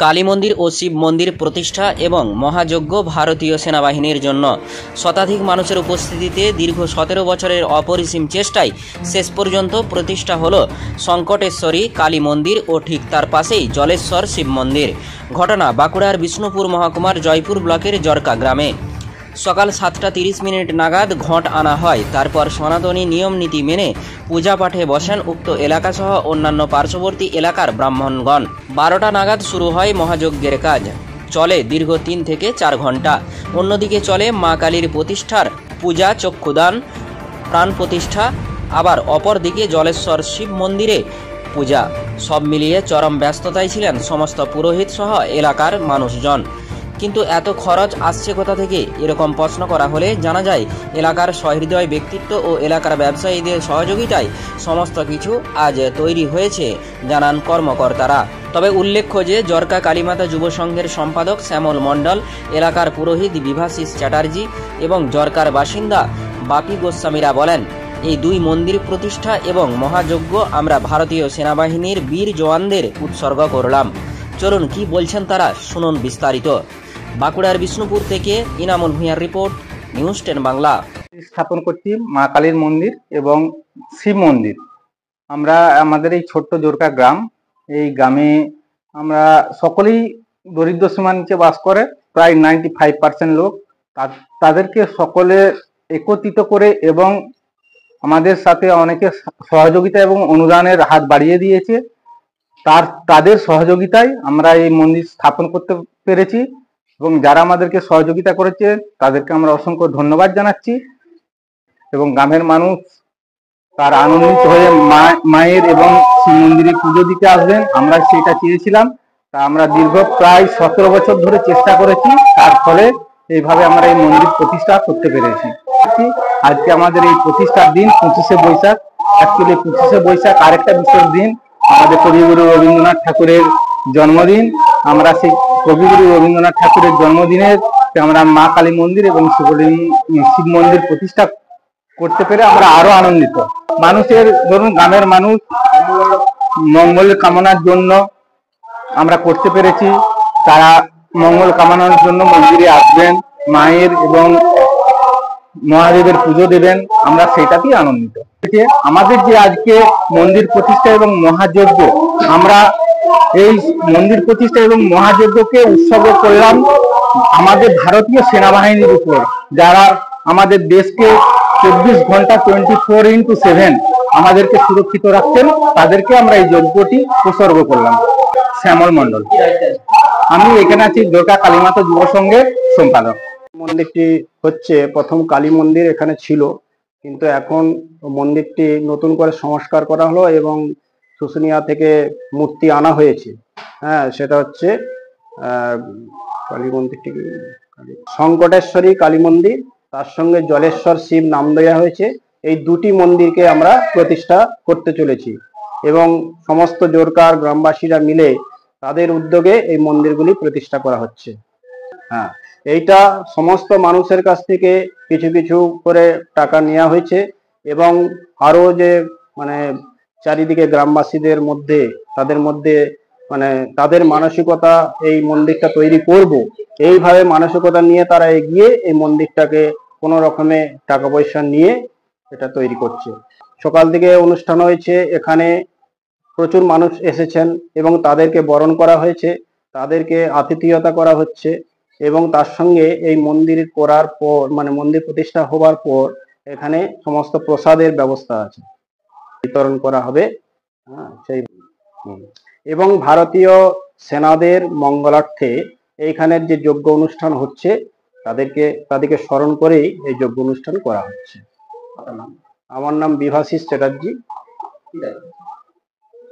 কালী মন্দির ও শিব মন্দির প্রতিষ্ঠা এবং মহাযজ্ঞ ভারতীয় সেনাবাহিনীর জন্য শতাধিক মানুষের উপস্থিতিতে দীর্ঘ 17 বছরের অপরিসীম চেষ্টায় শেষ পর্যন্ত প্রতিষ্ঠা হলো সংকটেশ্বরী কালী মন্দির ও ঠিক তার পাশেই জলেশ্বর শিব মন্দির। ঘটনা বাঁকুড়ার বিষ্ণুপুর মহকুমার জয়পুর ব্লকের জরকা গ্রামে। সকাল 7টা 30 মিনিট নাগাদ ঘট আনা হয়। তারপর সনাতনী নিয়ম নীতি মেনে পূজা পাঠে বসেন উক্ত এলাকাসহ অন্যান্য পার্শ্ববর্তী এলাকার ব্রাহ্মণগণ। 12টা নাগাদ শুরু হয় মহাযজ্ঞের কাজ। চলে দীর্ঘ 3 থেকে 4 ঘন্টা। অন্যদিকে চলে মা কালীর প্রতিষ্ঠার পূজা, চক্ষুদান, প্রাণ প্রতিষ্ঠা, আবার অপরদিকে জলেশ্বর শিব মন্দিরে পূজা। সব মিলিয়ে চরম ব্যস্ততায় ছিলেন সমস্ত পুরোহিত সহ এলাকার মানুষজন। কিন্তু এত খরচ আসছে কোথা থেকে, এরকম প্রশ্ন করা হলে জানা যায় এলাকার সহৃদয় ব্যক্তিত্ব ও এলাকার ব্যবসায়ীদের সহযোগিতায় সমস্ত কিছু আজ তৈরি হয়েছে, জানান কর্মকর্তারা। তবে উল্লেখ্য যে জরকা কালীমাতা যুব সংঘের সম্পাদক শ্যামল মণ্ডল, এলাকার পুরোহিত বিভাশিস চ্যাটার্জি এবং জরকার বাসিন্দা বাপি গোস্বামীরা বলেন, এই দুই মন্দির প্রতিষ্ঠা এবং মহাযজ্ঞ আমরা ভারতীয় সেনাবাহিনীর বীর জওয়ানদের উৎসর্গ করলাম। চলুন কি বলছেন তারা, শুনুন বিস্তারিত। বাঁকুড়ার বিষ্ণুপুর থেকে ইনামুল ভূঁইয়ার রিপোর্ট, নিউজ 10 বাংলা। স্থাপন করছি মা কালীর মন্দির এবং শিব মন্দির। আমরা আমাদের এই ছোট্ট জোরকা গ্রাম, এই গ্রামে আমরা সকলেই দরিদ্র সীমার নিচে বাস করে, প্রায় 95% লোক। তাদেরকে সকলে একত্রিত করে এবং আমাদের সাথে অনেকে সহযোগিতা এবং অনুদানের হাত বাড়িয়ে দিয়েছে। তাদের সহযোগিতায় আমরা এই মন্দির স্থাপন করতে পেরেছি এবং যারা আমাদেরকে সহযোগিতা করেছে তাদেরকে আমরা অসংখ্য ধন্যবাদ জানাচ্ছি। এবং গ্রামের মানুষ তার আনন্দিত হয়ে মায়ের এবং শিব মন্দিরে পুজো দিতে আসবেন, আমরা সেটা চেয়েছিলাম। তা আমরা দীর্ঘ প্রায় 17 বছর ধরে চেষ্টা করেছি, তার ফলে এইভাবে আমরা এই মন্দির প্রতিষ্ঠা করতে পেরেছি। আজকে আমাদের এই প্রতিষ্ঠার দিন 25শে বৈশাখ। অ্যাকচুয়ালি 25শে বৈশাখ আরেকটা বিশেষ দিন, আমাদের কবিগুরু রবীন্দ্রনাথ ঠাকুরের জন্মদিন। আমরা সেই কবিগুরু রবীন্দ্রনাথ ঠাকুরের জন্মদিনের আমরা মা কালী মন্দির এবং শিব মন্দির প্রতিষ্ঠা করতে পেরে আমরা আরো আনন্দিত। মানুষের ধরুন গ্রামের মানুষ মঙ্গল কামনার জন্য আমরা করতে পেরেছি, তারা মঙ্গল কামনার জন্য মন্দিরে আসবেন, মায়ের এবং মহাদেবের পুজো দেবেন, আমরা সেটাতেই আনন্দিত। আমাদের যে আজকে মন্দির প্রতিষ্ঠা এবং মহাযজ্ঞ, আমরা এই মন্দির প্রতিষ্ঠা এবং মহাযজ্ঞকে উৎসর্গ করলাম আমাদের ভারতীয় সেনাবাহিনীর উপর, যারা আমাদের দেশকে 24 ঘন্টা 24x7 আমাদেরকে সুরক্ষিত রাখছেন। তাদেরকে আমরা এই যজ্ঞটি উৎসর্গ করলাম। শ্যামল মণ্ডল, আমি এখানে আছি জরকা কালীমাতা যুব সংঘের সম্পাদক। মন্দিরটি হচ্ছে প্রথম কালী মন্দির এখানে ছিল, কিন্তু এখন মন্দিরটি নতুন করে সংস্কার করা হলো এবং শুশুনিয়া থেকে মূর্তি আনা হয়েছে। হ্যাঁ, সেটা হচ্ছে কালী মন্দিরটি সংকটেশ্বরী কালী মন্দির, তার সঙ্গে জলেশ্বর শিব নাম দেওয়া হয়েছে। এই দুটি মন্দিরকে আমরা প্রতিষ্ঠা করতে চলেছি এবং সমস্ত জোরকার গ্রামবাসীরা মিলে তাদের উদ্যোগে এই মন্দিরগুলি প্রতিষ্ঠা করা হচ্ছে। হ্যাঁ, এইটা সমস্ত মানুষের কাছ থেকে কিছু কিছু করে টাকা নেওয়া হয়েছে এবং আরো যে চারিদিকে গ্রামবাসীদের মধ্যে তাদের মানসিকতা এই মন্দিরটা তৈরি করব, এইভাবে মানসিকতা নিয়ে তারা এগিয়ে এই মন্দিরটাকে কোনো রকমে টাকা পয়সা নিয়ে এটা তৈরি করছে। সকাল থেকে অনুষ্ঠান হয়েছে, এখানে প্রচুর মানুষ এসেছেন এবং তাদেরকে বরণ করা হয়েছে, তাদেরকে আতিথেয়তা করা হচ্ছে এবং তার সঙ্গে এই মন্দির করার পর মন্দির প্রতিষ্ঠা হওয়ার পর এখানে সমস্ত প্রসাদের ব্যবস্থা আছে, বিতরণ করা হবে। সেই এবং ভারতীয় সেনাদের মঙ্গলার্থে এইখানের যে যজ্ঞ অনুষ্ঠান হচ্ছে তাদেরকে স্মরণ করেই এই যজ্ঞ অনুষ্ঠান করা হচ্ছে। আমার নাম বিভাশিস চ্যাটার্জি,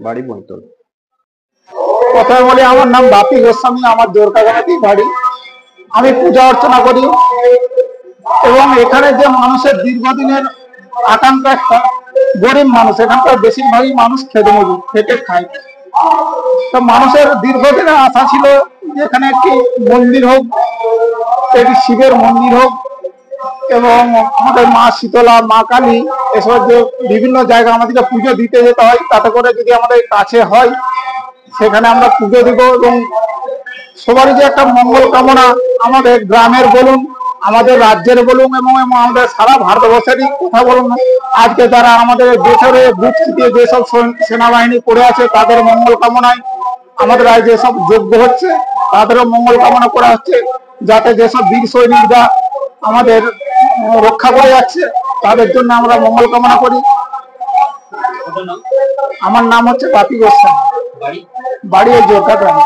বাড়ি বৈতল। কথা বলে আমার নাম বাপি গোস্বামী, আমার জোরকা গ্রামেই বাড়ি। আমি পূজা অর্চনা করি এবং এখানে যে মানুষের দীর্ঘদিনের আকাঙ্ক্ষা, একটা গরিব মানুষ, এখানকার বেশিরভাগই মানুষ খেটে মজুর, খেটে খায়। তো মানুষের দীর্ঘদিনের আশা ছিল যে এখানে একটি মন্দির হোক, একটি শিবের মন্দির হোক এবং আমাদের মা শীতলা, মা কালী, এসব যে বিভিন্ন জায়গা আমাদেরকে পুজো দিতে যেতে হয়, তাতে করে যদি আমাদের কাছে হয় সেখানে আমরা পুজো দিব এবং সবারই যে একটা মঙ্গল কামনা, আমাদের গ্রামের বলুন, আমাদের রাজ্যের বলুন এবং আমাদের সারা ভারতবর্ষেরই কথা বলুন, আজকে যারা আমাদের দেশের বুক চিতিয়ে যেসব সেনাবাহিনী পড়ে আছে তাদের মঙ্গল কামনায় আমাদের আজ যেসব যজ্ঞ হচ্ছে তাদেরও মঙ্গল কামনা করা হচ্ছে, যাতে যেসব বীর সৈনিকরা আমাদের রক্ষা করে যাচ্ছে তাদের জন্য আমরা মঙ্গল কামনা করি। আমার নাম হচ্ছে বাপি গোস্বামী, বাড়ি এই জোরকা গ্রামে।